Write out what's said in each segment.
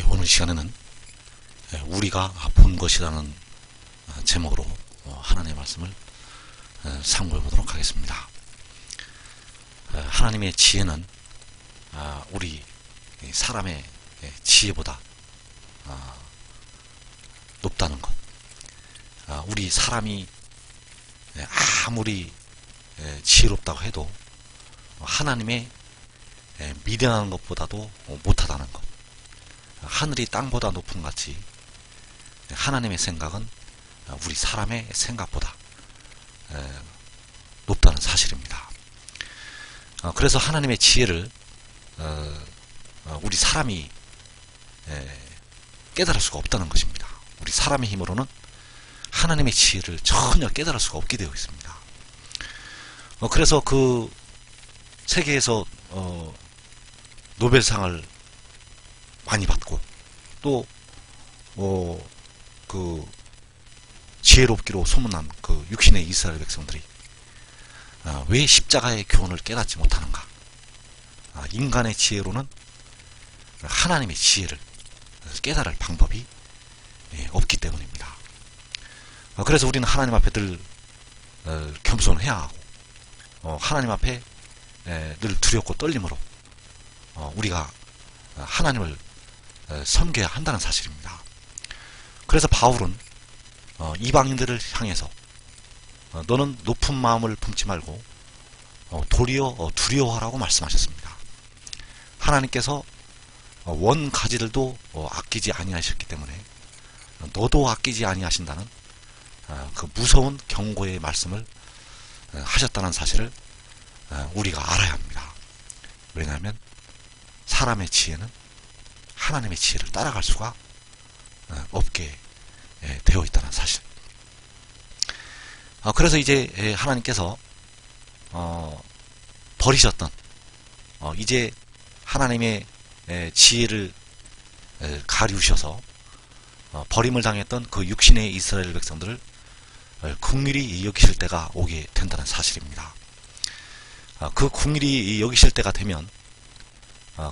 오늘 시간에는 우리가 본 것이라는 제목으로 하나님의 말씀을 상고해 보도록 하겠습니다. 하나님의 지혜는 우리 사람의 지혜보다 높다는 것. 우리 사람이 아무리 지혜롭다고 해도 하나님의 미련한 것보다도 못하다는 것. 하늘이 땅보다 높은 같이 하나님의 생각은 우리 사람의 생각보다 높다는 사실입니다. 그래서 하나님의 지혜를 우리 사람이 깨달을 수가 없다는 것입니다. 우리 사람의 힘으로는 하나님의 지혜를 전혀 깨달을 수가 없게 되어 있습니다. 그래서 그 세계에서 노벨상을 많이 받고 또 그 지혜롭기로 소문난 그 육신의 이스라엘 백성들이 왜 십자가의 교훈을 깨닫지 못하는가? 인간의 지혜로는 하나님의 지혜를 깨달을 방법이 없기 때문입니다. 그래서 우리는 하나님 앞에 늘 겸손해야 하고 하나님 앞에 늘 두렵고 떨림으로 우리가 하나님을 섬겨야 한다는 사실입니다. 그래서 바울은 이방인들을 향해서 너는 높은 마음을 품지 말고 도리어 두려워하라고 말씀하셨습니다. 하나님께서 원 가지들도 아끼지 아니하셨기 때문에 너도 아끼지 아니하신다는 그 무서운 경고의 말씀을 하셨다는 사실을 우리가 알아야 합니다. 왜냐하면 사람의 지혜는 하나님의 지혜를 따라갈 수가 없게 되어 있다는 사실. 그래서 이제 하나님께서 버리셨던 이제 하나님의 지혜를 가리우셔서 버림을 당했던 그 육신의 이스라엘 백성들을 긍휼히 여기실 때가 오게 된다는 사실입니다. 그 긍휼히 여기실 때가 되면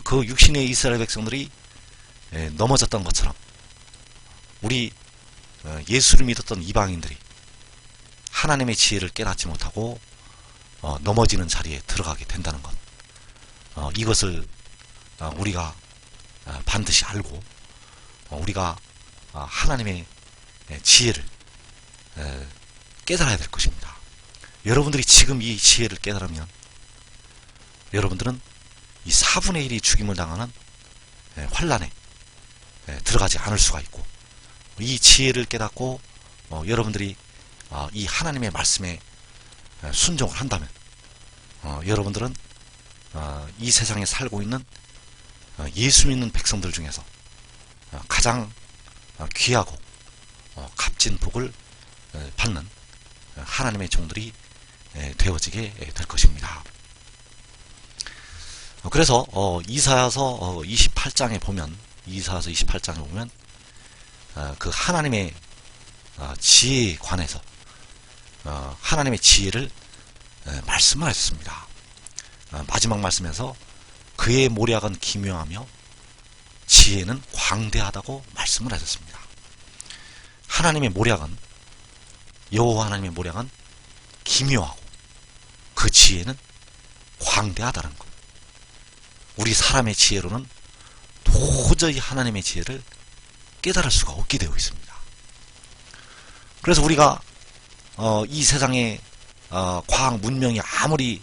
그 육신의 이스라엘 백성들이 넘어졌던 것처럼 우리 예수를 믿었던 이방인들이 하나님의 지혜를 깨닫지 못하고 넘어지는 자리에 들어가게 된다는 것. 이것을 우리가 반드시 알고 우리가 하나님의 지혜를 깨달아야 될 것입니다. 여러분들이 지금 이 지혜를 깨달으면 여러분들은 이 4분의 1이 죽임을 당하는 환란에 들어가지 않을 수가 있고, 이 지혜를 깨닫고 여러분들이 이 하나님의 말씀에 순종을 한다면 여러분들은 이 세상에 살고 있는 예수 믿는 백성들 중에서 가장 귀하고 값진 복을 받는 하나님의 종들이 되어지게 될 것입니다. 그래서 이사야서 28장에 보면 그 하나님의 지혜에 관해서 하나님의 지혜를 말씀을 하셨습니다. 마지막 말씀에서 그의 모략은 기묘하며 지혜는 광대하다고 말씀을 하셨습니다. 하나님의 모략은, 여호와 하나님의 모략은 기묘하고 그 지혜는 광대하다는 것. 우리 사람의 지혜로는 도저히 하나님의 지혜를 깨달을 수가 없게 되어 있습니다. 그래서 우리가 이 세상에 과학 문명이 아무리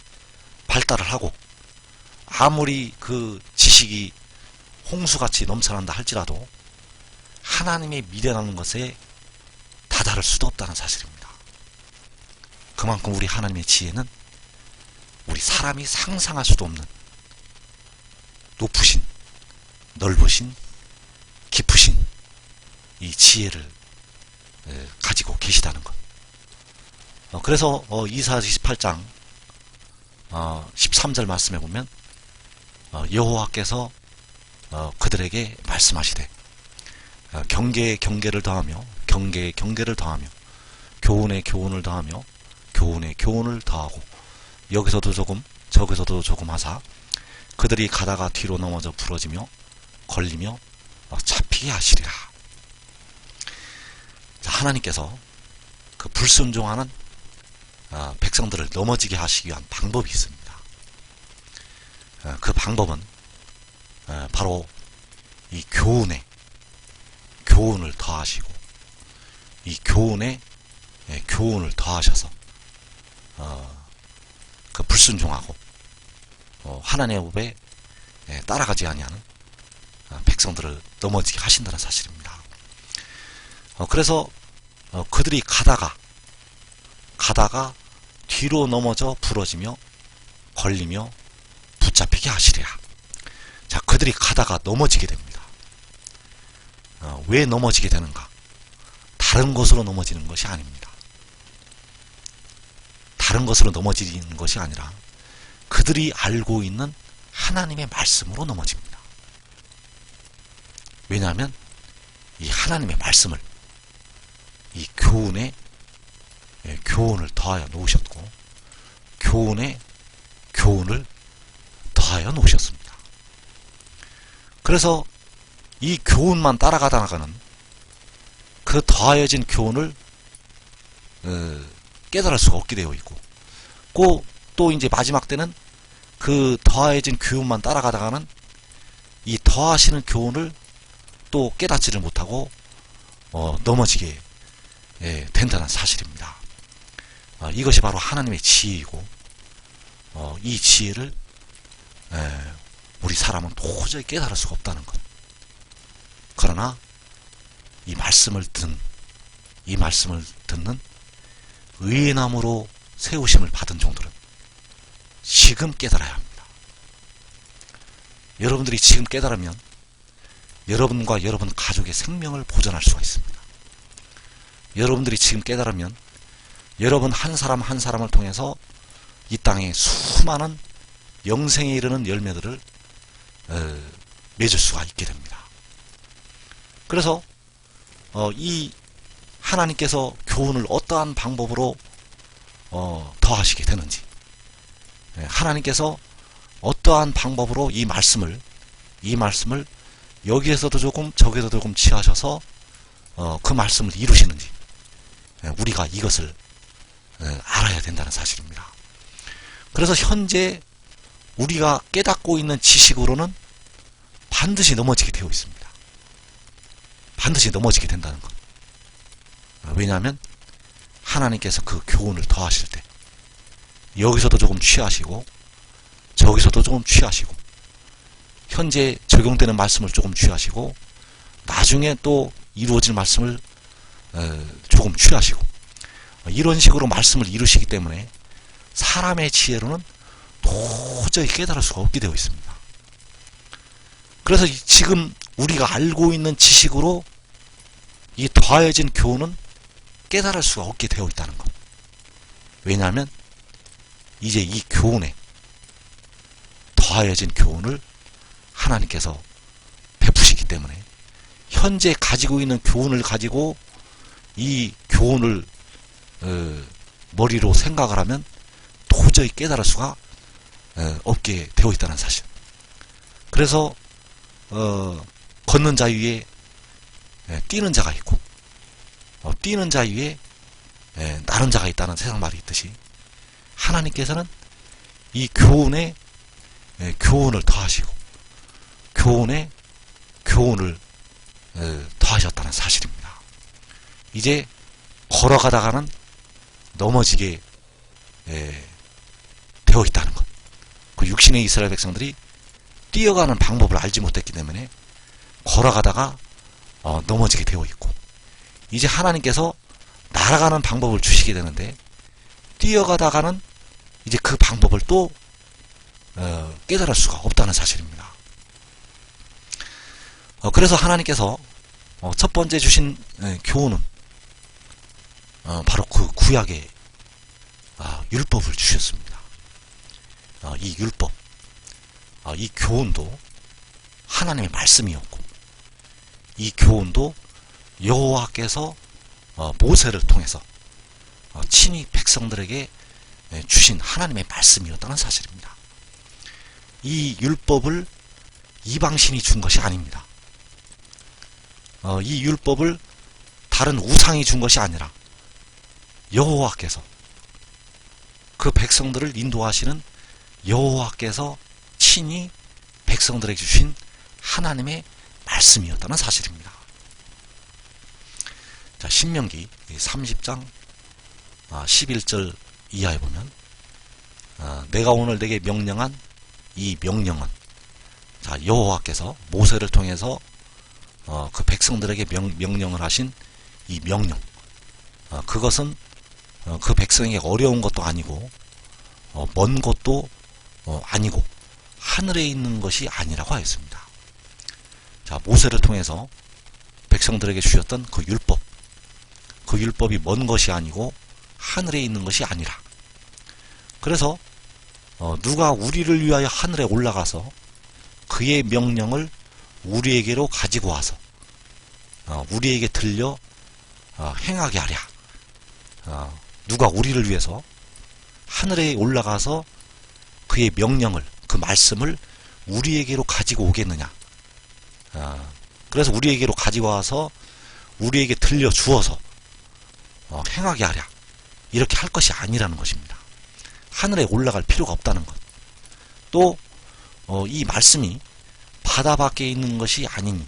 발달을 하고 아무리 그 지식이 홍수같이 넘쳐난다 할지라도 하나님의 미련하는 것에 다다를 수도 없다는 사실입니다. 그만큼 우리 하나님의 지혜는 우리 사람이 상상할 수도 없는 높으신, 넓으신, 깊으신 이 지혜를 가지고 계시다는 것. 그래서 이사야 28장 13절 말씀에 보면 여호와께서 그들에게 말씀하시되 경계에 경계를 더하며 경계에 경계를 더하며 교훈에 교훈을 더하며 교훈에 교훈을 더하고 여기서도 조금 저기서도 조금 하사 그들이 가다가 뒤로 넘어져 부러지며 걸리며 잡히게 하시리라. 자, 하나님께서 그 불순종하는 백성들을 넘어지게 하시기 위한 방법이 있습니다. 그 방법은 바로 이 교훈에 교훈을 더하시고, 이 교훈에 교훈을 더하셔서 그 불순종하고 하나님의 법에 따라가지 아니하는 백성들을 넘어지게 하신다는 사실입니다. 그래서 그들이 가다가 뒤로 넘어져 부러지며 걸리며 붙잡히게 하시리라. 자, 그들이 가다가 넘어지게 됩니다. 왜 넘어지게 되는가? 다른 것으로 넘어지는 것이 아닙니다. 다른 것으로 넘어지는 것이 아니라 그들이 알고 있는 하나님의 말씀으로 넘어집니다. 왜냐하면 이 하나님의 말씀을 이 교훈에 교훈을 더하여 놓으셨고, 교훈에 교훈을 더하여 놓으셨습니다. 그래서 이 교훈만 따라가다가는 그 더하여진 교훈을 깨달을 수가 없게 되어 있고, 또 이제 마지막 때는 그 더하여진 교훈만 따라가다가는 이 더하시는 교훈을 또 깨닫지를 못하고 넘어지게 된다는 사실입니다. 이것이 바로 하나님의 지혜이고, 이 지혜를 우리 사람은 도저히 깨달을 수가 없다는 것. 그러나 이 말씀을 듣는 의인함으로 세우심을 받은 종들은 지금 깨달아야 합니다. 여러분들이 지금 깨달으면 여러분과 여러분 가족의 생명을 보존할 수가 있습니다. 여러분들이 지금 깨달으면 여러분 한 사람 한 사람을 통해서 이 땅에 수많은 영생에 이르는 열매들을 맺을 수가 있게 됩니다. 그래서 이 하나님께서 교훈을 어떠한 방법으로 더하시게 되는지, 하나님께서 어떠한 방법으로 이 말씀을 여기에서도 조금 저기에서도 조금 취하셔서 그 말씀을 이루시는지, 우리가 이것을 알아야 된다는 사실입니다. 그래서 현재 우리가 깨닫고 있는 지식으로는 반드시 넘어지게 되어 있습니다. 반드시 넘어지게 된다는 것. 왜냐하면 하나님께서 그 교훈을 더하실 때 여기서도 조금 취하시고 저기서도 조금 취하시고, 현재 적용되는 말씀을 조금 취하시고 나중에 또 이루어질 말씀을 조금 취하시고, 이런 식으로 말씀을 이루시기 때문에 사람의 지혜로는 도저히 깨달을 수가 없게 되어 있습니다. 그래서 지금 우리가 알고 있는 지식으로 이 더하여진 교훈은 깨달을 수가 없게 되어 있다는 것. 왜냐하면 이제 이 교훈에 더하여진 교훈을 하나님께서 베푸시기 때문에 현재 가지고 있는 교훈을 가지고 이 교훈을 머리로 생각을 하면 도저히 깨달을 수가 없게 되어 있다는 사실. 그래서 걷는 자 위에 뛰는 자가 있고, 뛰는 자 위에 나른 자가 있다는 세상 말이 있듯이, 하나님께서는 이 교훈에 교훈을 더하시고 교훈에 교훈을 더하셨다는 사실입니다. 이제 걸어가다가는 넘어지게 되어 있다는 것. 그 육신의 이스라엘 백성들이 뛰어가는 방법을 알지 못했기 때문에 걸어가다가 넘어지게 되어 있고, 이제 하나님께서 날아가는 방법을 주시게 되는데 뛰어가다가는 이제 그 방법을 또 깨달을 수가 없다는 사실입니다. 그래서 하나님께서 첫 번째 주신 교훈은 바로 그 구약의 율법을 주셨습니다. 이 율법, 이 교훈도 하나님의 말씀이었고, 이 교훈도 여호와께서 모세를 통해서 친히 백성들에게 주신 하나님의 말씀이었다는 사실입니다. 이 율법을 이방신이 준 것이 아닙니다. 이 율법을 다른 우상이 준 것이 아니라 여호와께서, 그 백성들을 인도하시는 여호와께서 친히 백성들에게 주신 하나님의 말씀이었다는 사실입니다. 자, 신명기 30장 11절 이하에 보면, 내가 오늘 내게 명령한 이 명령은, 자, 여호와께서 모세를 통해서 그 백성들에게 명령을 하신 이 명령, 그것은 그 백성에게 어려운 것도 아니고 먼 것도 아니고 하늘에 있는 것이 아니라고 하였습니다. 자, 모세를 통해서 백성들에게 주셨던 그 율법, 그 율법이 먼 것이 아니고 하늘에 있는 것이 아니라, 그래서 누가 우리를 위하여 하늘에 올라가서 그의 명령을 우리에게로 가지고 와서 우리에게 들려 행하게 하랴. 누가 우리를 위해서 하늘에 올라가서 그의 명령을, 그 말씀을 우리에게로 가지고 오겠느냐. 그래서 우리에게로 가지고 와서 우리에게 들려 주어서 행하게 하랴. 이렇게 할 것이 아니라는 것입니다. 하늘에 올라갈 필요가 없다는 것. 또 이 말씀이 바다 밖에 있는 것이 아니니,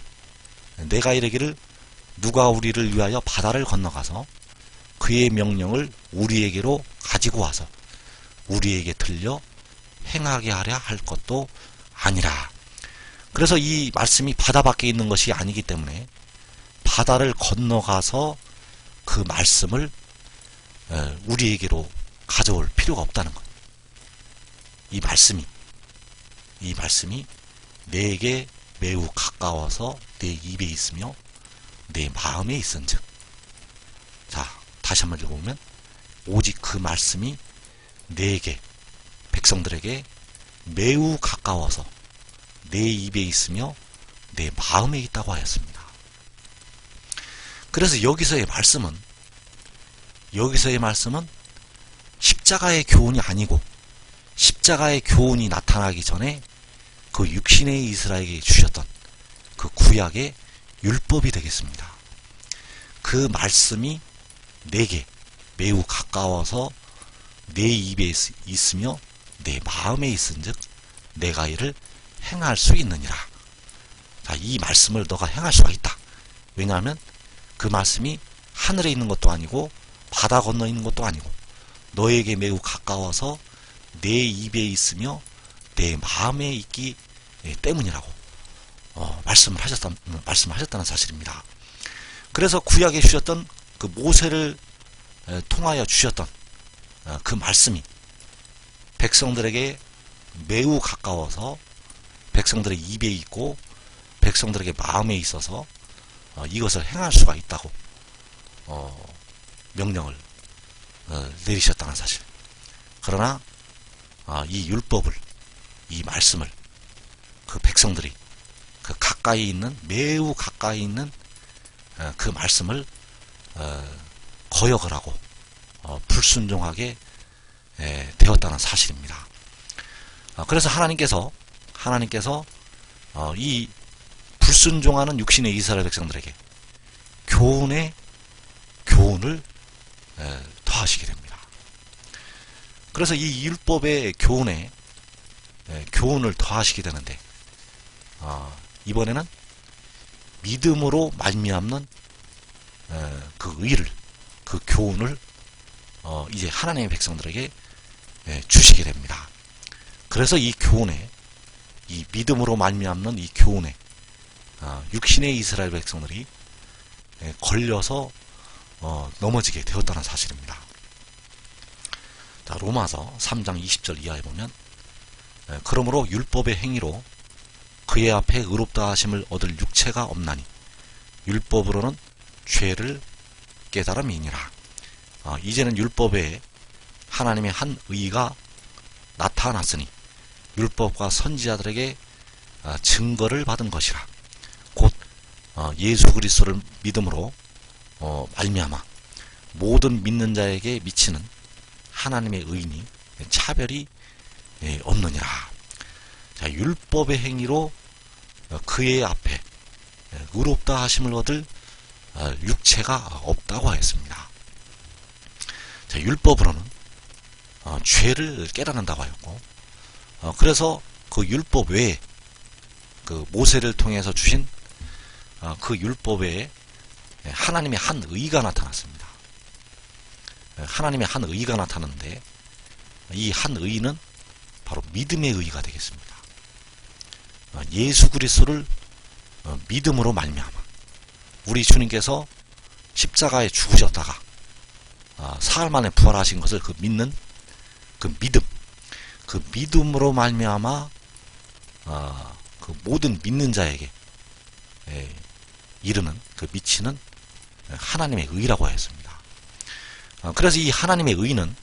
내가 이르기를 누가 우리를 위하여 바다를 건너가서 그의 명령을 우리에게로 가지고 와서 우리에게 들려 행하게 하려 할 것도 아니라. 그래서 이 말씀이 바다 밖에 있는 것이 아니기 때문에 바다를 건너가서 그 말씀을 우리에게로 가져올 필요가 없다는 것. 이 말씀이 내게 매우 가까워서 내 입에 있으며 내 마음에 있은즉. 자, 다시 한번 읽어보면, 오직 그 말씀이 내게, 백성들에게 매우 가까워서 내 입에 있으며 내 마음에 있다고 하였습니다. 그래서 여기서의 말씀은 십자가의 교훈이 아니고, 십자가의 교훈이 나타나기 전에 그 육신의 이스라엘에게 주셨던 그 구약의 율법이 되겠습니다. 그 말씀이 내게 매우 가까워서 내 입에 있으며 내 마음에 있은즉 내가 이를 행할 수 있느니라. 자, 이 말씀을 너가 행할 수가 있다. 왜냐하면 그 말씀이 하늘에 있는 것도 아니고 바다 건너 있는 것도 아니고 너에게 매우 가까워서 내 입에 있으며 내 마음에 있기 때문이라고 말씀하셨다는 사실입니다. 그래서 구약에 주셨던 그 모세를 통하여 주셨던 그 말씀이 백성들에게 매우 가까워서 백성들의 입에 있고 백성들에게 마음에 있어서 이것을 행할 수가 있다고 명령을 내리셨다는 사실. 그러나 이 율법을, 이 말씀을 그 백성들이 그 가까이 있는, 매우 가까이 있는 그 말씀을 거역을 하고 불순종하게 되었다는 사실입니다. 그래서 하나님께서 이 불순종하는 육신의 이스라엘 백성들에게 교훈을 더하시게 됩니다. 그래서 이 율법의 교훈을 더하시게 되는데, 이번에는 믿음으로 말미암는 그 의를, 그 교훈을 이제 하나님의 백성들에게 주시게 됩니다. 그래서 이 교훈에, 이 믿음으로 말미암는 이 교훈에 육신의 이스라엘 백성들이 걸려서 넘어지게 되었다는 사실입니다. 자, 로마서 3장 20절 이하에 보면, 그러므로 율법의 행위로 그의 앞에 의롭다 하심을 얻을 육체가 없나니 율법으로는 죄를 깨달음이니라. 이제는 율법에 하나님의 한 의가 나타났으니 율법과 선지자들에게 증거를 받은 것이라. 곧 예수 그리스도를 믿음으로 말미암아 모든 믿는 자에게 미치는 하나님의 의니 차별이 없느니라. 자, 율법의 행위로 그의 앞에 의롭다 하심을 얻을 육체가 없다고 하였습니다. 자, 율법으로는 죄를 깨닫는다고 하였고, 그래서 그 율법 외에 그 모세를 통해서 주신 그 율법 외에 하나님의 한 의가 나타났습니다. 하나님의 한 의가 나타났는데, 이 한 의는 바로 믿음의 의가 되겠습니다. 예수 그리스도를 믿음으로 말미암아 우리 주님께서 십자가에 죽으셨다가 사흘 만에 부활하신 것을 믿는 그 믿음으로 말미암아 그 모든 믿는 자에게 이르는 그 미치는 하나님의 의라고 하였습니다. 그래서 이 하나님의 의는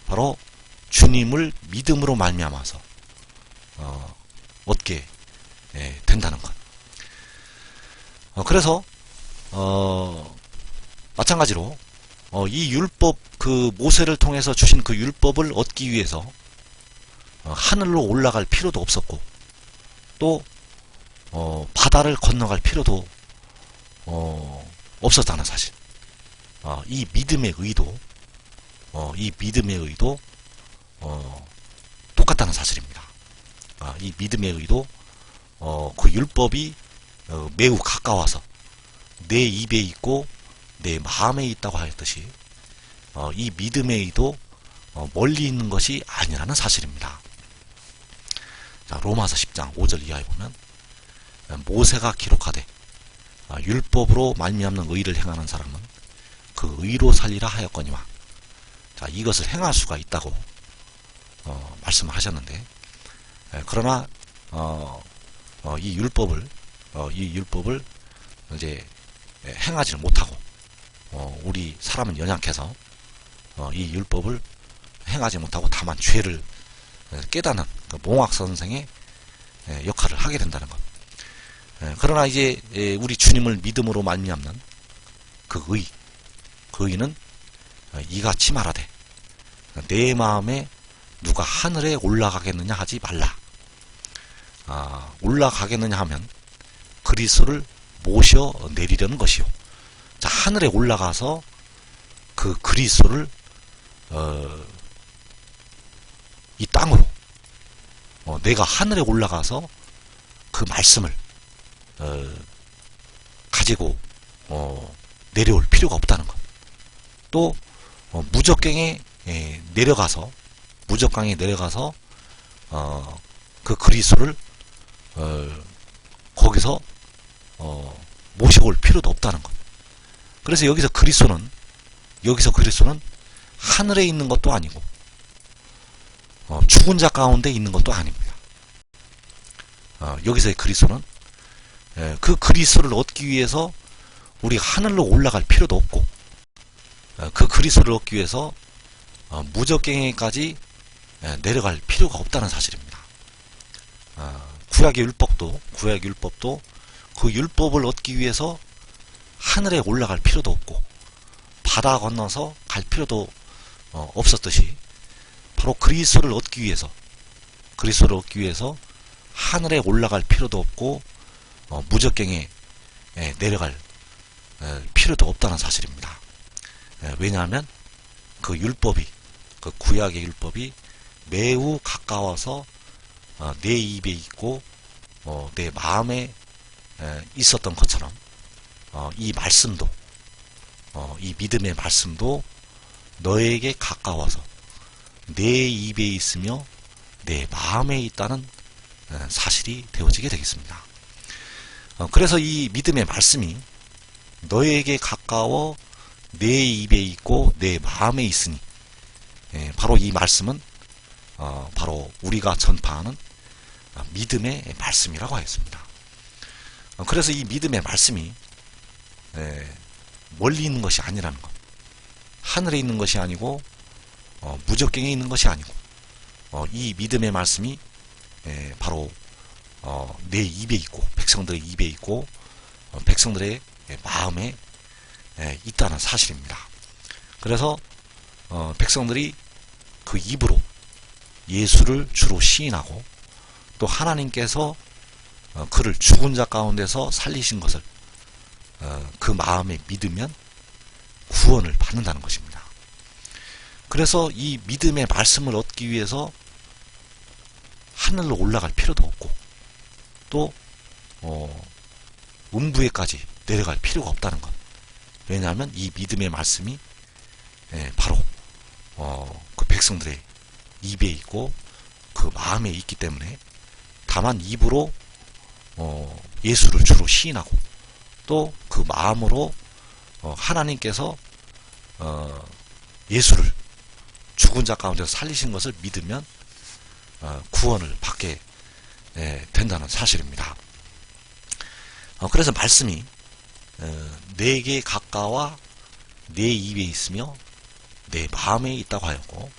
바로 주님을 믿음으로 말미암아서 얻게 된다는 것. 그래서 마찬가지로 이 율법, 그 모세를 통해서 주신 그 율법을 얻기 위해서 하늘로 올라갈 필요도 없었고, 또 바다를 건너갈 필요도 없었다는 사실. 이 믿음의 의도 똑같다는 사실입니다. 이 믿음의 의도 그 율법이 매우 가까워서 내 입에 있고 내 마음에 있다고 하였듯이 이 믿음의 의도 멀리 있는 것이 아니라는 사실입니다. 자, 로마서 10장 5절 이하에 보면 모세가 기록하되 율법으로 말미암는 의를 행하는 사람은 그 의로 살리라 하였거니와, 자, 이것을 행할 수가 있다고 말씀을 하셨는데, 그러나 이 율법을 이제 행하지를 못하고 우리 사람은 연약해서 이 율법을 행하지 못하고 다만 죄를 깨닫는 그 몽학 선생의 역할을 하게 된다는 것. 그러나 이제 우리 주님을 믿음으로 말미암는 그 의는 이같이 말하되 내 마음에 누가 하늘에 올라가겠느냐 하지 말라. 올라가겠느냐 하면 그리스도를 모셔 내리려는 것이요. 자, 하늘에 올라가서 그 그리스도를 이 땅으로 내가 하늘에 올라가서 그 말씀을 가지고 내려올 필요가 없다는 것. 또 무적강에 내려가서 그 그리스도를 거기서 모셔올 필요도 없다는 것. 그래서 여기서 그리스도는 하늘에 있는 것도 아니고 죽은 자 가운데 있는 것도 아닙니다. 여기서의 그리스도는 그 그리스도를 얻기 위해서 우리가 하늘로 올라갈 필요도 없고, 그 그리스도를 얻기 위해서 무적갱에까지 내려갈 필요가 없다는 사실입니다. 구약의 율법도 그 율법을 얻기 위해서 하늘에 올라갈 필요도 없고 바다 건너서 갈 필요도 없었듯이, 바로 그리스도를 얻기 위해서 하늘에 올라갈 필요도 없고 무적갱에 내려갈 필요도 없다는 사실입니다. 왜냐하면 그 구약의 율법이 매우 가까워서 내 입에 있고 내 마음에 있었던 것처럼 이 말씀도, 이 믿음의 말씀도 너에게 가까워서 내 입에 있으며 내 마음에 있다는 사실이 되어지게 되겠습니다. 그래서 이 믿음의 말씀이 너에게 가까워 내 입에 있고 내 마음에 있으니, 바로 이 말씀은 바로 우리가 전파하는 믿음의 말씀이라고 하였습니다. 그래서 이 믿음의 말씀이 멀리 있는 것이 아니라는 것, 하늘에 있는 것이 아니고 무적경에 있는 것이 아니고 이 믿음의 말씀이 바로 내 입에 있고 백성들의 입에 있고 백성들의 마음에 있다는 사실입니다. 그래서 백성들이 그 입으로 예수를 주로 시인하고, 또 하나님께서 그를 죽은 자 가운데서 살리신 것을 그 마음에 믿으면 구원을 받는다는 것입니다. 그래서 이 믿음의 말씀을 얻기 위해서 하늘로 올라갈 필요도 없고 또 음부에까지 내려갈 필요가 없다는 것. 왜냐하면 이 믿음의 말씀이 바로 그 백성들의 입에 있고 그 마음에 있기 때문에 다만 입으로 예수를 주로 시인하고 또 그 마음으로 하나님께서 예수를 죽은 자 가운데서 살리신 것을 믿으면 구원을 받게 된다는 사실입니다. 그래서 말씀이 내게 가까워 내 입에 있으며 내 마음에 있다고 하였고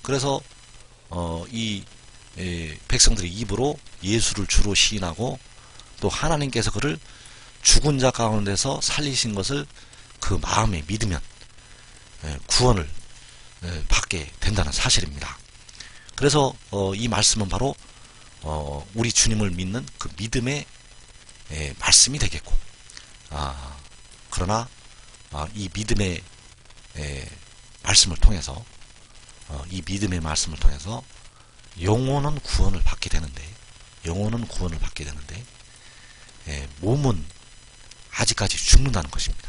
그래서 이 백성들의 입으로 예수를 주로 시인하고 또 하나님께서 그를 죽은 자 가운데서 살리신 것을 그 마음에 믿으면 구원을 받게 된다는 사실입니다. 그래서 이 말씀은 바로 우리 주님을 믿는 그 믿음의 말씀이 되겠고 그러나 이 믿음의 말씀을 통해서 이 믿음의 말씀을 통해서 영혼은 구원을 받게 되는데 몸은 아직까지 죽는다는 것입니다.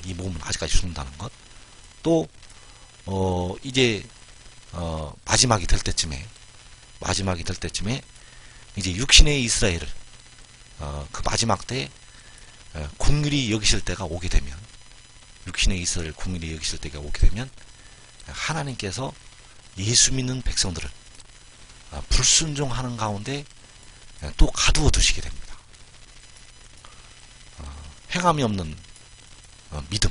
이 몸은 아직까지 죽는다는 것. 또 이제 마지막이 될 때쯤에 이제 육신의 이스라엘을 그 마지막 때 긍휼히 여기실 때가 오게 되면 육신의 이스라엘 긍휼히 여기실 때가 오게 되면 하나님께서 예수 믿는 백성들을 불순종하는 가운데 또 가두어 두시게 됩니다. 행함이 없는 믿음,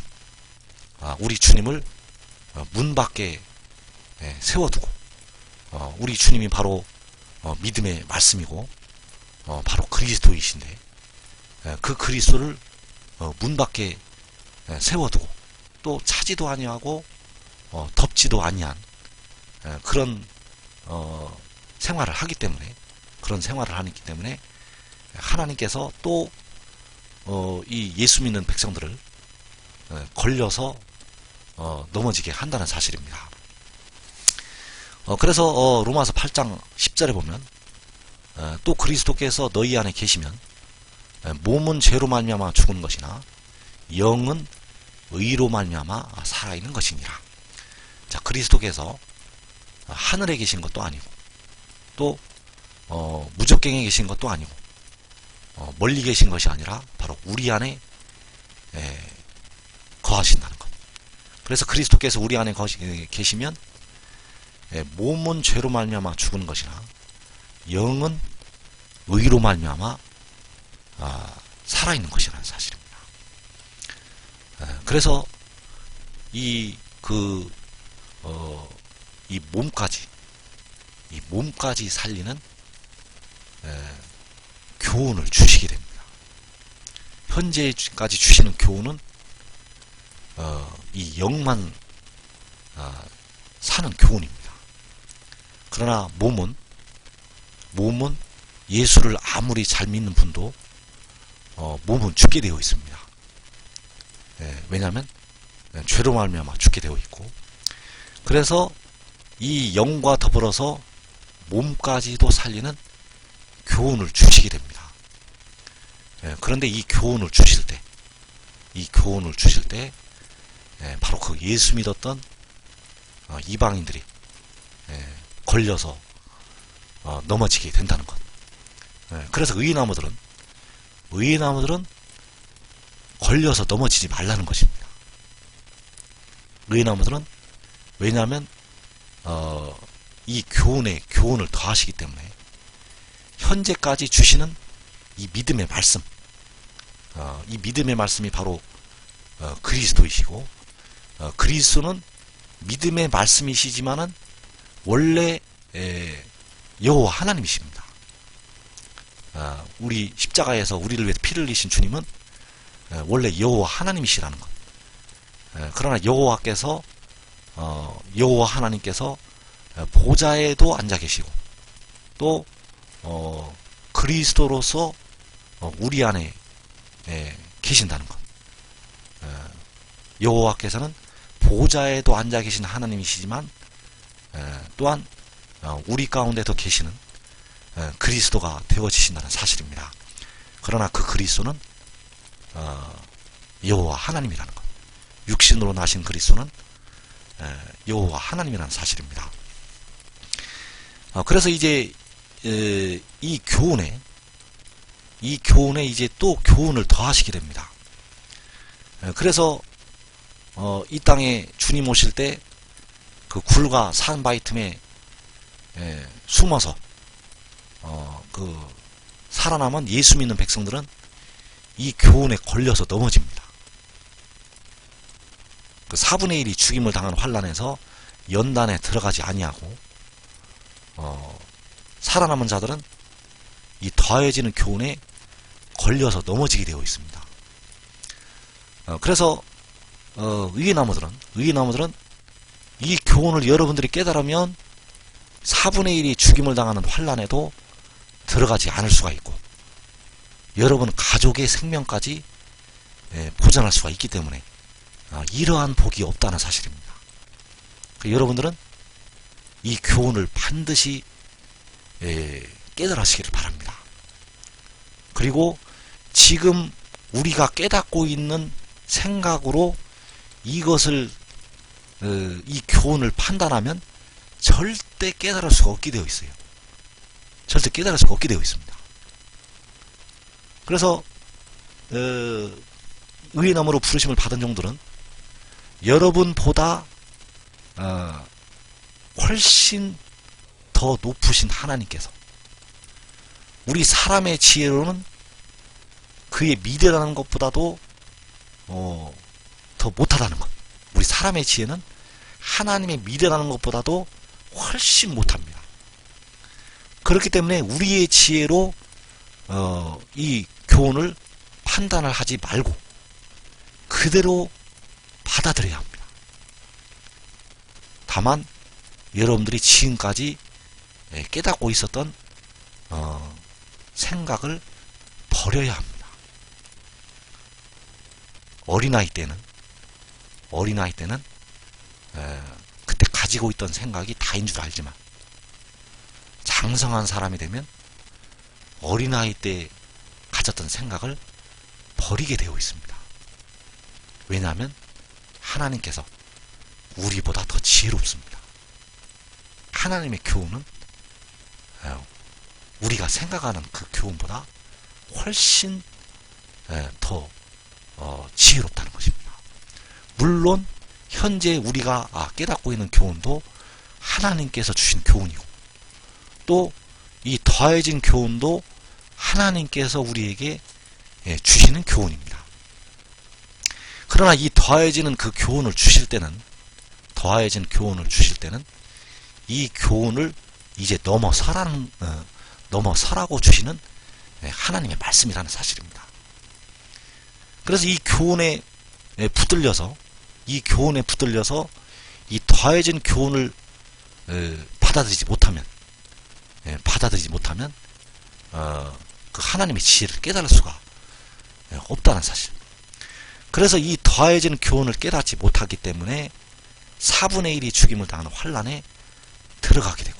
우리 주님을 문 밖에 세워두고 우리 주님이 바로 믿음의 말씀이고 바로 그리스도이신데 그 그리스도를 문 밖에 세워두고 또 차지도 아니하고 덮지도 아니한 그런 생활을 하기 때문에 하나님께서 또 이 예수 믿는 백성들을 걸려서 넘어지게 한다는 사실입니다. 그래서 로마서 8장 10절에 보면 또 그리스도께서 너희 안에 계시면 몸은 죄로 말미암아 죽은 것이나 영은 의로 말미암아 살아있는 것이니라. 자, 그리스도께서 하늘에 계신 것도 아니고 또 무적경에 계신 것도 아니고 멀리 계신 것이 아니라 바로 우리 안에 거하신다는 것. 그래서 그리스도께서 우리 안에 계시면 몸은 죄로 말미암아 죽은 것이나 영은 의로 말미암아 살아있는 것이라는 사실입니다. 그래서 이 몸까지 살리는 교훈을 주시게 됩니다. 현재까지 주시는 교훈은 이 영만 사는 교훈입니다. 그러나 몸은 예수를 아무리 잘 믿는 분도 몸은 죽게 되어 있습니다. 왜냐하면 죄로 말미암아 죽게 되어 있고, 그래서 이 영과 더불어서 몸까지도 살리는 교훈을 주시게 됩니다. 그런데 이 교훈을 주실 때 바로 그 예수 믿었던 이방인들이 걸려서 넘어지게 된다는 것. 그래서 의인나무들은 걸려서 넘어지지 말라는 것입니다. 의인나무들은 왜냐하면 이 교훈을 더하시기 때문에 현재까지 주시는 이 믿음의 말씀, 이 믿음의 말씀이 바로 그리스도이시고, 그리스도는 믿음의 말씀이시지만은 원래 여호와 하나님이십니다. 우리 십자가에서 우리를 위해 피를 흘리신 주님은 원래 여호와 하나님이시라는 것. 그러나 여호와 하나님께서 보좌에도 앉아 계시고 또 그리스도로서 우리 안에 계신다는 것. 여호와께서는 보좌에도 앉아 계신 하나님이시지만 또한 우리 가운데도 계시는 그리스도가 되어지신다는 사실입니다. 그러나 그 그리스도는 여호와 하나님이라는 것. 육신으로 나신 그리스도는 여호와 하나님이라는 사실입니다. 그래서 이제 이 교훈에 이제 또 교훈을 더하시게 됩니다. 그래서 이 땅에 주님 오실 때 그 굴과 산 바위 틈에 숨어서 그 살아남은 예수 믿는 백성들은 이 교훈에 걸려서 넘어집니다. 그 4분의 1이 죽임을 당한 환란에서 연단에 들어가지 아니하고 살아남은 자들은 이 더해지는 교훈에 걸려서 넘어지게 되어 있습니다. 그래서 의의 나무들은 이 교훈을 여러분들이 깨달으면 4분의 1이 죽임을 당하는 환란에도 들어가지 않을 수가 있고 여러분 가족의 생명까지 보존할 수가 있기 때문에 이러한 복이 없다는 사실입니다. 여러분들은 이 교훈을 반드시 깨달으시기를 바랍니다. 그리고 지금 우리가 깨닫고 있는 생각으로 이것을 이 교훈을 판단하면 절대 깨달을 수가 없게 되어 있어요. 절대 깨달을 수가 없게 되어 있습니다. 그래서 의의 나무로 부르심을 받은 종들은 여러분보다 훨씬 더 높으신 하나님께서 우리 사람의 지혜로는 그의 미래라는 것보다도 더 못하다는 것. 우리 사람의 지혜는 하나님의 미래라는 것보다도 훨씬 못합니다. 그렇기 때문에 우리의 지혜로 이 교훈을 판단을 하지 말고 그대로 받아들여야 합니다. 다만 여러분들이 지금까지 깨닫고 있었던 생각을 버려야 합니다. 어린아이 때는 그때 가지고 있던 생각이 다인 줄 알지만 장성한 사람이 되면 어린아이 때 가졌던 생각을 버리게 되어 있습니다. 왜냐하면 하나님께서 우리보다 더 지혜롭습니다. 하나님의 교훈은 우리가 생각하는 그 교훈보다 훨씬 더 지혜롭다는 것입니다. 물론 현재 우리가 깨닫고 있는 교훈도 하나님께서 주신 교훈이고 또 이 더해진 교훈도 하나님께서 우리에게 주시는 교훈입니다. 그러나 이 더해지는 그 교훈을 주실 때는 이 교훈을 이제 넘어서라고 주시는 하나님의 말씀이라는 사실입니다. 그래서 이 교훈에 붙들려서 이 더해진 교훈을 받아들이지 못하면 그 하나님의 지혜를 깨달을 수가 없다는 사실. 그래서 이 더해진 교훈을 깨닫지 못하기 때문에 4분의 1이 죽임을 당하는 환란에 들어가게 되고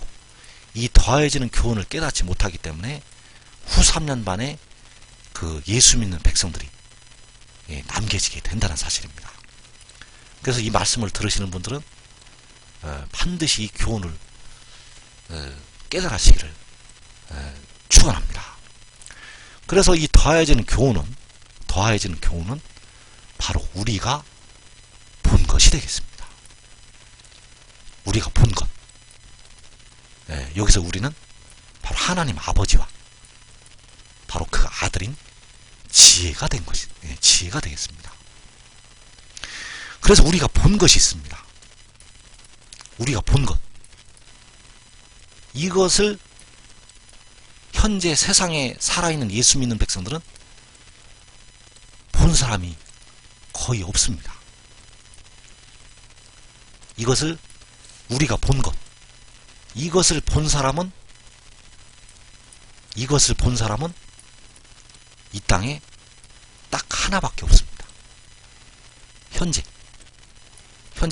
이 더해지는 교훈을 깨닫지 못하기 때문에 후 3년 반에 그 예수 믿는 백성들이 남겨지게 된다는 사실입니다. 그래서 이 말씀을 들으시는 분들은 반드시 이 교훈을 깨달으시기를 축원합니다. 그래서 이 더해지는 교훈은 바로 우리가 본 것이 되겠습니다. 우리가 본 것. 여기서 우리는 바로 하나님 아버지와 바로 그 아들인 지혜가 된 것이, 지혜가 되겠습니다. 그래서 우리가 본 것이 있습니다. 우리가 본 것. 이것을 현재 세상에 살아있는 예수 믿는 백성들은 본 사람이 거의 없습니다. 이것을 우리가 본 것. 이것을 본 사람은 이것을 본 사람은 이 땅에 딱 하나밖에 없습니다. 현재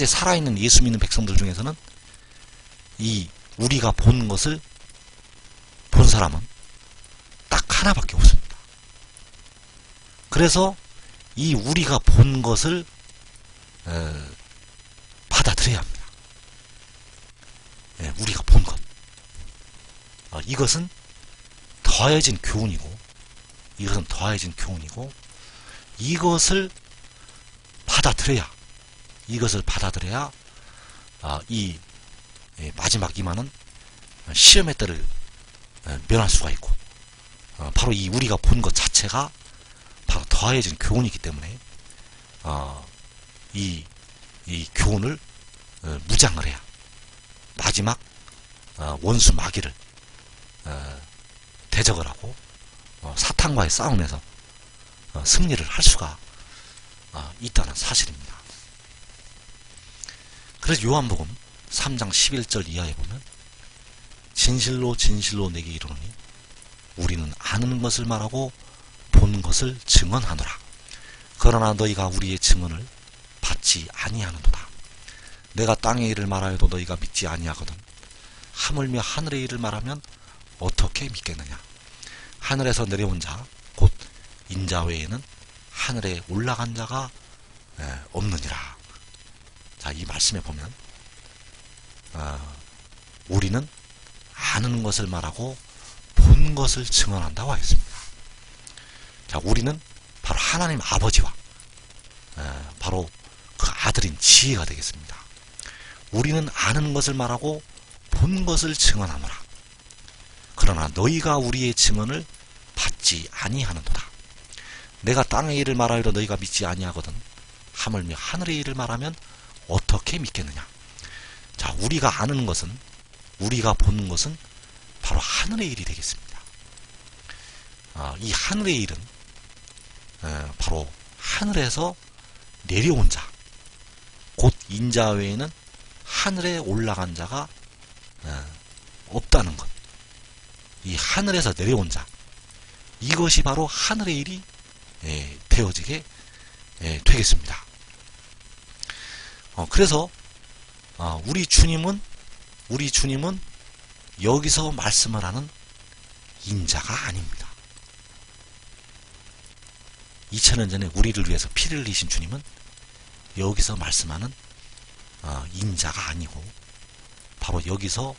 살아있는 예수 믿는 백성들 중에서는 이 우리가 본 것을 본 사람은 딱 하나밖에 없습니다. 그래서 이 우리가 본 것을 받아들여야 합니다. 우리가 본 것. 이것은 더해진 교훈이고, 이것을 받아들여야 이 마지막 임하는 시험의 때를 면할 수가 있고, 바로 이 우리가 본 것 자체가 바로 더해진 교훈이기 때문에 이 교훈을 무장을 해야 마지막 원수 마귀를 대적을 하고 사탄과의 싸움에서 승리를 할 수가 있다는 사실입니다. 그래서 요한복음 3장 11절 이하에 보면 진실로 진실로 내게 이르노니 우리는 아는 것을 말하고 본 것을 증언하노라. 그러나 너희가 우리의 증언을 받지 아니하는도다. 내가 땅의 일을 말하여도 너희가 믿지 아니하거든. 하물며 하늘의 일을 말하면 어떻게 믿겠느냐. 하늘에서 내려온 자 곧 인자 외에는 하늘에 올라간 자가 없느니라. 자, 이 말씀에 보면 우리는 아는 것을 말하고 본 것을 증언한다고 하였습니다. 자, 우리는 바로 하나님 아버지와 바로 그 아들인 지혜가 되겠습니다. 우리는 아는 것을 말하고 본 것을 증언하노라. 그러나 너희가 우리의 증언을 받지 아니하는도다. 내가 땅의 일을 말하여도 너희가 믿지 아니하거든. 하물며 하늘의 일을 말하면 어떻게 믿겠느냐. 자, 우리가 아는 것은, 우리가 보는 것은 바로 하늘의 일이 되겠습니다. 이 하늘의 일은 바로 하늘에서 내려온 자, 곧 인자 외에는 하늘에 올라간 자가 없다는 것. 이 하늘에서 내려온 자, 이것이 바로 하늘의 일이 되어지게 되겠습니다. 그래서 우리 주님은 여기서 말씀을 하는 인자가 아닙니다. 2000년 전에 우리를 위해서 피를 흘리신 주님은 여기서 말씀하는 인자가 아니고 바로 여기서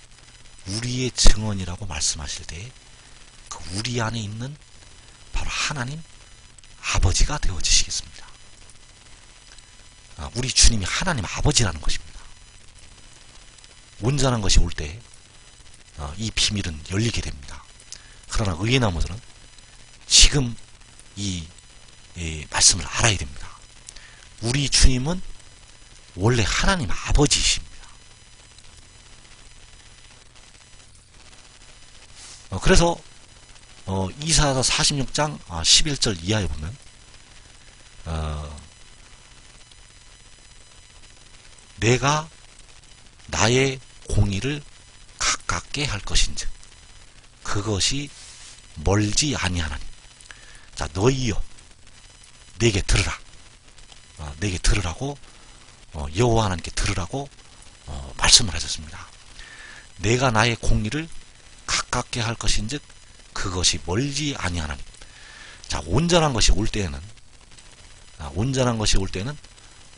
우리의 증언이라고 말씀하실 때 그 우리 안에 있는 바로 하나님 아버지가 되어지시겠습니다. 우리 주님이 하나님 아버지라는 것입니다. 온전한 것이 올 때 이 비밀은 열리게 됩니다. 그러나 의의 나머지는 지금 이 말씀을 알아야 됩니다. 우리 주님은 원래 하나님 아버지이십니다. 그래서 이사야 46장 11절 이하에 보면 내가 나의 공의를 가깝게 할 것인즉 그것이 멀지 아니하나니. 자, 너희여 내게 들으라. 내게 들으라고 여호와 하나님께 들으라고 말씀을 하셨습니다. 내가 나의 공의를 가깝게 할 것인즉 그것이 멀지 아니하나니. 자, 온전한 것이 올 때에는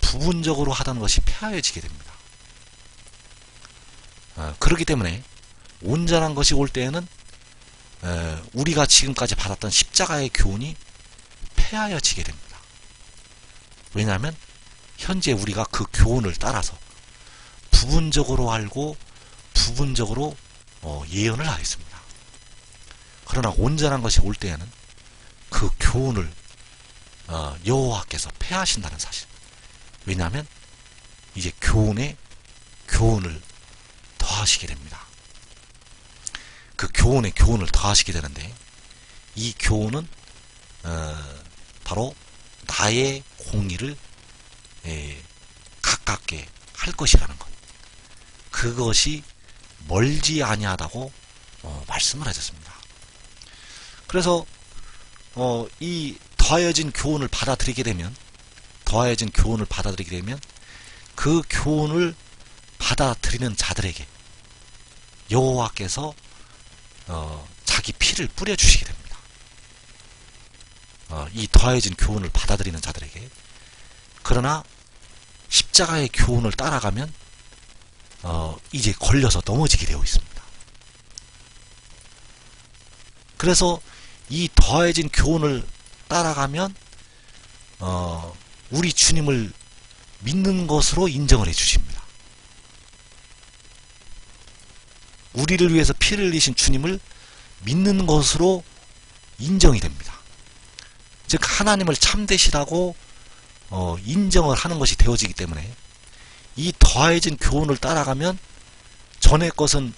부분적으로 하던 것이 폐하여지게 됩니다. 그렇기 때문에 온전한 것이 올 때에는 우리가 지금까지 받았던 십자가의 교훈이 폐하여지게 됩니다. 왜냐하면 현재 우리가 그 교훈을 따라서 부분적으로 알고 부분적으로 예언을 하였습니다. 그러나 온전한 것이 올 때에는 그 교훈을 여호와께서 폐하신다는 사실. 왜냐하면 이제 교훈에 교훈을 더하시게 됩니다. 그 교훈에 교훈을 더하시게 되는데 이 교훈은 바로 나의 공의를 가깝게 할 것이라는 것. 그것이 멀지 아니하다고 말씀을 하셨습니다. 그래서 이 더하여진 교훈을 받아들이게 되면 그 교훈을 받아들이는 자들에게 여호와께서 자기 피를 뿌려주시게 됩니다. 이 더해진 교훈을 받아들이는 자들에게. 그러나 십자가의 교훈을 따라가면 이제 걸려서 넘어지게 되어 있습니다. 그래서 이 더해진 교훈을 따라가면 우리 주님을 믿는 것으로 인정을 해주십니다. 우리를 위해서 피를 흘리신 주님을 믿는 것으로 인정이 됩니다. 즉 하나님을 참되시다고 인정을 하는 것이 되어지기 때문에 이 더해진 교훈을 따라가면 전의 것은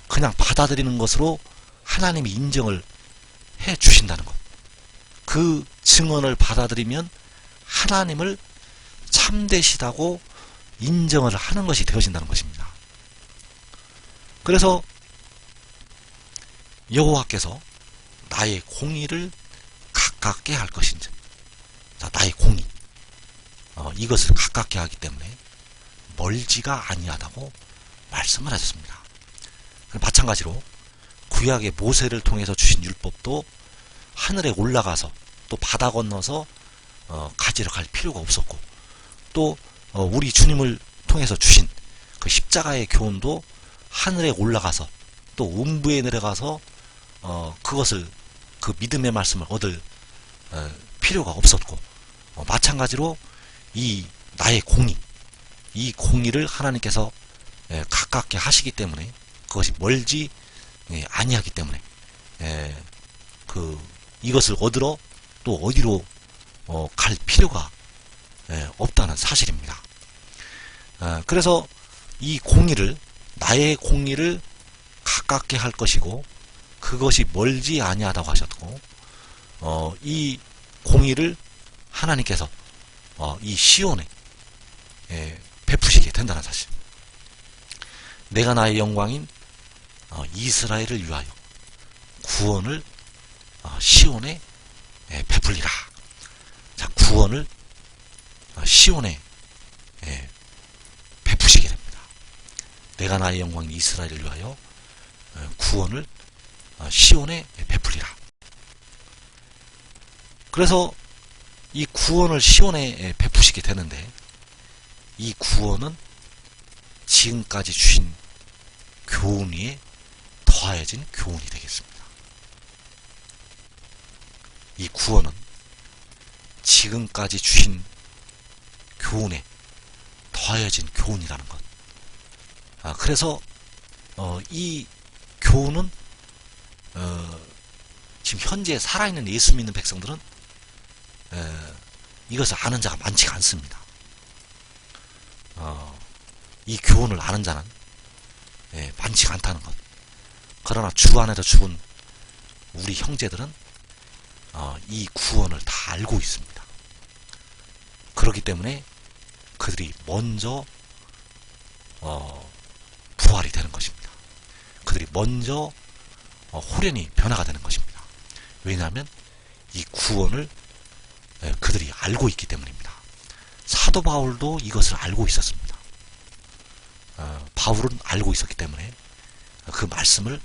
그냥 받아들이는 것으로 하나님이 인정을 해 주신다는 것. 그 증언을 받아들이면 하나님을 참되시다고 인정을 하는 것이 되어진다는 것입니다. 그래서 여호와께서 나의 공의를 가깝게 할 것인지, 자, 나의 공의, 이것을 가깝게 하기 때문에 멀지가 아니하다고 말씀을 하셨습니다. 마찬가지로 구약의 모세를 통해서 주신 율법도 하늘에 올라가서 또 바다 건너서 가지러 갈 필요가 없었고, 또 우리 주님을 통해서 주신 그 십자가의 교훈도 하늘에 올라가서 또 음부에 내려가서 그것을 그 믿음의 말씀을 얻을 필요가 없었고, 마찬가지로 이 나의 공의, 이 공의를 하나님께서 가깝게 하시기 때문에 그것이 멀지 아니하기 때문에 이것을 얻으러 또 어디로 갈 필요가 없다는 사실입니다. 그래서 이 공의를, 나의 공의를 가깝게 할 것이고 그것이 멀지 아니하다고 하셨고, 이 공의를 하나님께서 이 시온에 베푸시게 된다는 사실. 내가 나의 영광인 이스라엘을 위하여 구원을 시온에 베풀리라. 자, 구원을 시온에 베푸시게 됩니다. 내가 나의 영광인 이스라엘을 위하여 구원을 시온에 베풀리라. 그래서 이 구원을 시온에 베푸시게 되는데, 이 구원은 지금까지 주신 교훈 위에 더하여진 교훈이 되겠습니다. 이 구원은 지금까지 주신 교훈에 더하여진 교훈이라는 것. 그래서 이 교훈은 지금 현재 살아있는 예수 믿는 백성들은 이것을 아는 자가 많지가 않습니다. 이 교훈을 아는 자는 많지가 않다는 것. 그러나 주 안에서 죽은 우리 형제들은 이 구원을 다 알고 있습니다. 그렇기 때문에 그들이 먼저 부활이 되는 것입니다. 그들이 먼저 호련히 변화가 되는 것입니다. 왜냐하면 이 구원을 그들이 알고 있기 때문입니다. 사도 바울도 이것을 알고 있었습니다. 바울은 알고 있었기 때문에 그 말씀을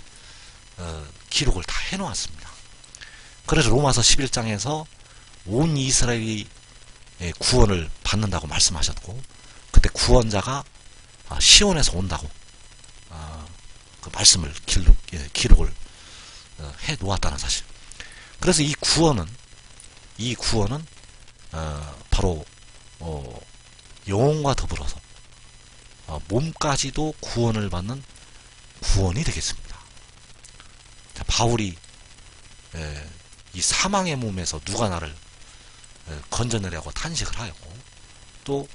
기록을 다 해놓았습니다. 그래서 로마서 11장에서 온 이스라엘이 구원을 받는다고 말씀하셨고, 그때 구원자가 시온에서 온다고 그 말씀을 기록을 해놓았다는 사실. 그래서 이 구원은 바로 영혼과 더불어서 몸까지도 구원을 받는 구원이 되겠습니다. 자, 바울이 이 사망의 몸에서 누가 나를 건져내려고 탄식을 하였고, 또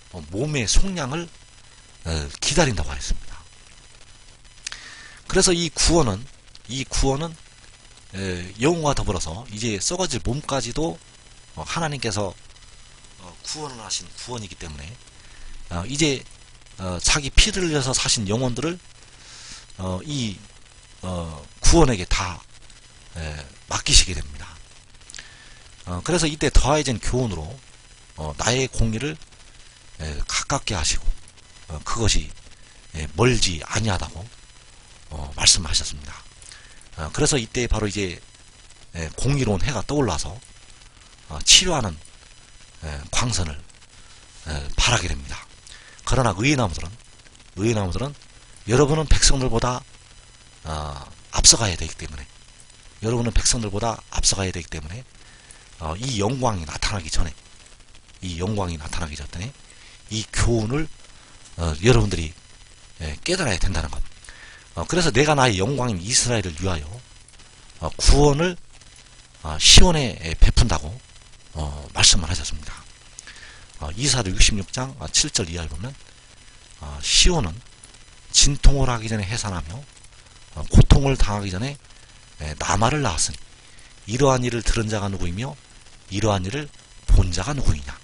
몸의 속량을 기다린다고 하였습니다. 그래서 이 구원은 영혼과 더불어서 이제 썩어질 몸까지도 하나님께서 구원을 하신 구원이기 때문에 이제 자기 피를 흘려서 사신 영혼들을 이 구원에게 다 맡기시게 됩니다. 그래서 이때 더해진 교훈으로 나의 공의를 가깝게 하시고 그것이 멀지 아니하다고 말씀하셨습니다. 그래서 이때 바로 이제 공의로운 해가 떠올라서 치료하는 광선을 바라게 됩니다. 그러나 의인나무들은 여러분은 백성들보다 앞서가야 되기 때문에 이 영광이 나타나기 전에 이 교훈을 여러분들이 깨달아야 된다는 것. 그래서 내가 나의 영광인 이스라엘을 위하여 구원을 시온에 베푼다고 말씀을 하셨습니다. 이사야 66장 7절 이하에 보면 시온은 진통을 하기 전에 해산하며 고통을 당하기 전에 나말을 낳았으니 이러한 일을 들은 자가 누구이며 이러한 일을 본 자가 누구이냐.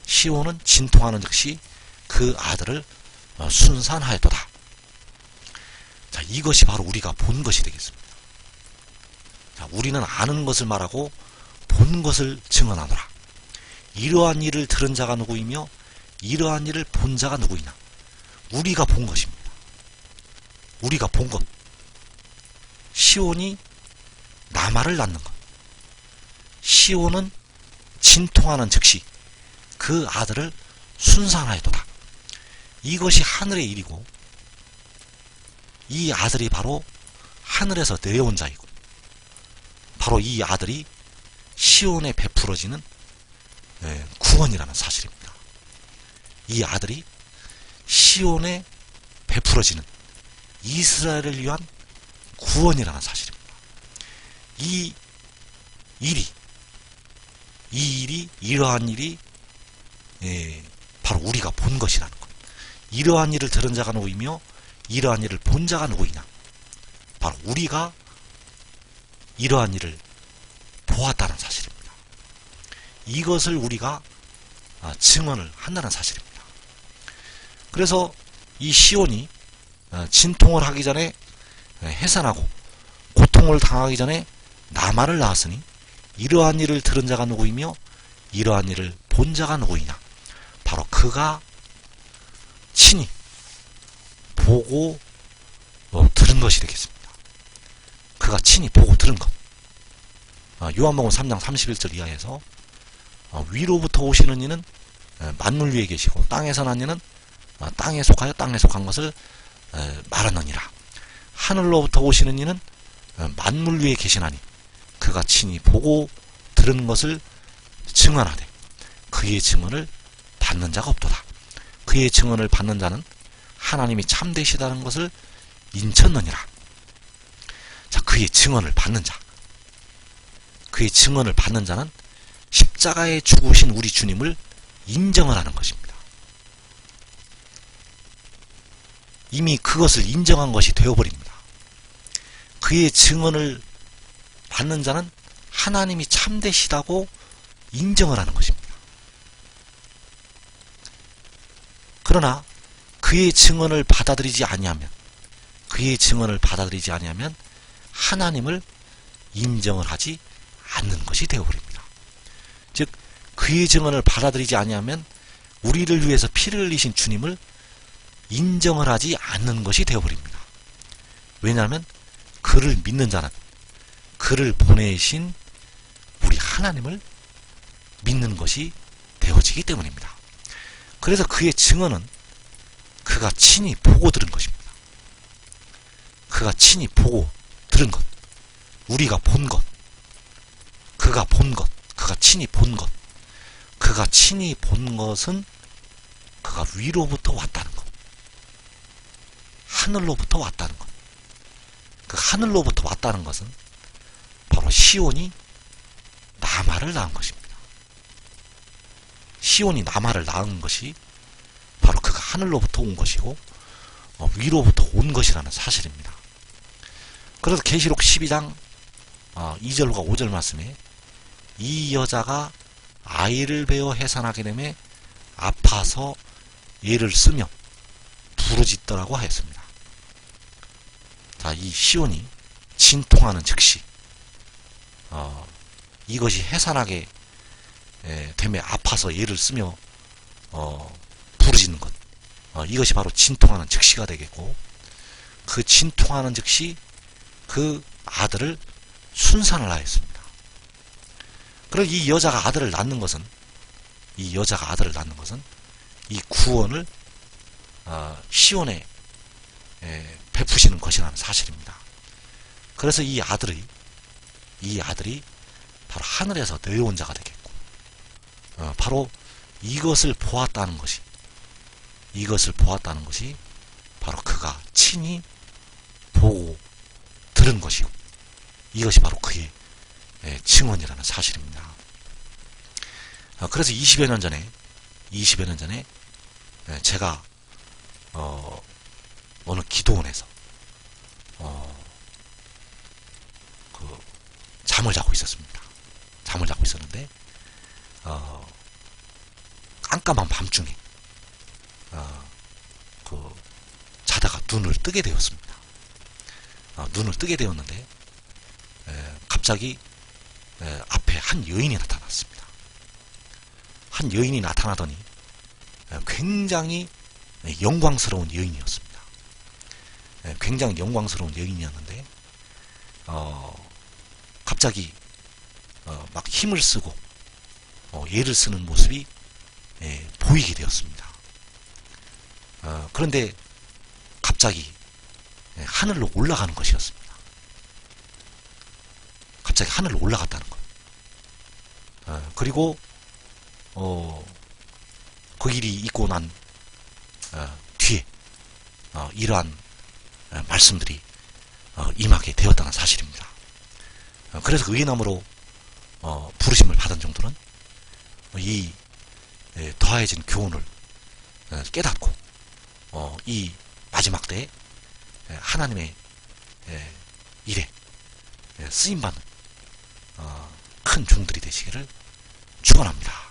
시온은 진통하는 즉시 그 아들을 순산하였도다. 자, 이것이 바로 우리가 본 것이 되겠습니다. 자, 우리는 아는 것을 말하고 본 것을 증언하노라. 이러한 일을 들은 자가 누구이며 이러한 일을 본 자가 누구이냐. 우리가 본 것입니다. 우리가 본 것. 시온이 나말을 낳는 것. 시온은 진통하는 즉시 그 아들을 순산하였도다. 이것이 하늘의 일이고 이 아들이 바로 하늘에서 내려온 자이고 바로 이 아들이 시온에 베풀어지는 구원이라는 사실입니다. 이 아들이 시온에 베풀어지는 이스라엘을 위한 구원이라는 사실입니다. 이 일이 이러한 일이 바로 우리가 본 것이라는 것. 이러한 일을 들은 자가 누구이며 이러한 일을 본 자가 누구이냐. 바로 우리가 이러한 일을 보았다는 사실입니다. 이것을 우리가 증언을 한다는 사실입니다. 그래서 이 시온이 진통을 하기 전에 해산하고 고통을 당하기 전에 나말을 낳았으니 이러한 일을 들은 자가 누구이며 이러한 일을 본 자가 누구이냐. 바로 그가 친히 보고 들은 것이 되겠습니다. 그가 친히 보고 들은 것. 요한복음 3장 31절 이하에서 위로부터 오시는 이는 만물 위에 계시고 땅에서 난 이는 땅에 속하여 땅에 속한 것을 말하느니라. 하늘로부터 오시는 이는 만물 위에 계시나니 그가 친히 보고 들은 것을 증언하되 그의 증언을 받는 자가 없도다. 그의 증언을 받는 자는 하나님이 참되시다는 것을 인쳤느니라. 자, 그의 증언을 받는 자. 그의 증언을 받는 자는 십자가에 죽으신 우리 주님을 인정을 하는 것입니다. 이미 그것을 인정한 것이 되어버립니다. 그의 증언을 받는 자는 하나님이 참되시다고 인정을 하는 것입니다. 그러나 그의 증언을 받아들이지 아니하면 하나님을 인정을 하지 않는 것이 되어버립니다. 즉 그의 증언을 받아들이지 아니하면 우리를 위해서 피를 흘리신 주님을 인정을 하지 않는 것이 되어버립니다. 왜냐하면 그를 믿는 자는 그를 보내신 우리 하나님을 믿는 것이 되어지기 때문입니다. 그래서 그의 증언은 그가 친히 보고 들은 것입니다. 그가 친히 보고 들은 것, 우리가 본 것, 그가 본 것, 그가 친히 본 것, 그가 친히 본 것은 그가 위로부터 왔다는 것, 하늘로부터 왔다는 것. 그 하늘로부터 왔다는 것은 바로 시온이 나말을 낳은 것입니다. 시온이 나말을 낳은 것이 바로 그가 하늘로부터 온 것이고 위로부터 온 것이라는 사실입니다. 그래서 계시록 12장 2절과 5절 말씀에 이 여자가 아이를 베어 해산하게 되매 아파서 얘를 쓰며 부르짖더라고 하였습니다. 자, 이 시온이 진통하는 즉시 이것이 해산하게 됨에 아파서 예를 쓰며 부르짖는 것, 이것이 바로 진통하는 즉시가 되겠고, 그 진통하는 즉시 그 아들을 순산을 하였습니다. 그리고 이 여자가 아들을 낳는 것은 이 구원을 시온에 베푸시는 것이라는 사실입니다. 그래서 이 아들이 바로 하늘에서 내려온 자가 되겠고, 바로 이것을 보았다는 것이 바로 그가 친히 보고 들은 것이고, 이것이 바로 그의 증언이라는 사실입니다. 그래서 20여 년 전에 제가 어느 기도원에서 잠을 자고 있었습니다. 잠을 자고 있었는데 깜깜한 밤중에 자다가 눈을 뜨게 되었습니다. 눈을 뜨게 되었는데 갑자기 앞에 한 여인이 나타났습니다. 한 여인이 나타나더니 굉장히 영광스러운 여인이었습니다. 굉장히 영광스러운 여인이었는데 갑자기 막 힘을 쓰고 예를 쓰는 모습이 보이게 되었습니다. 그런데 갑자기 하늘로 올라가는 것이었습니다. 갑자기 하늘로 올라갔다는 것. 그리고 그 일이 있고 난 뒤에 이러한 말씀들이 임하게 되었다는 사실입니다. 그래서 의인함으로 부르심을 받은 정도는 이 더해진 교훈을 깨닫고 이 마지막 때에 하나님의 일에 쓰임받는 큰 종들이 되시기를 축원합니다.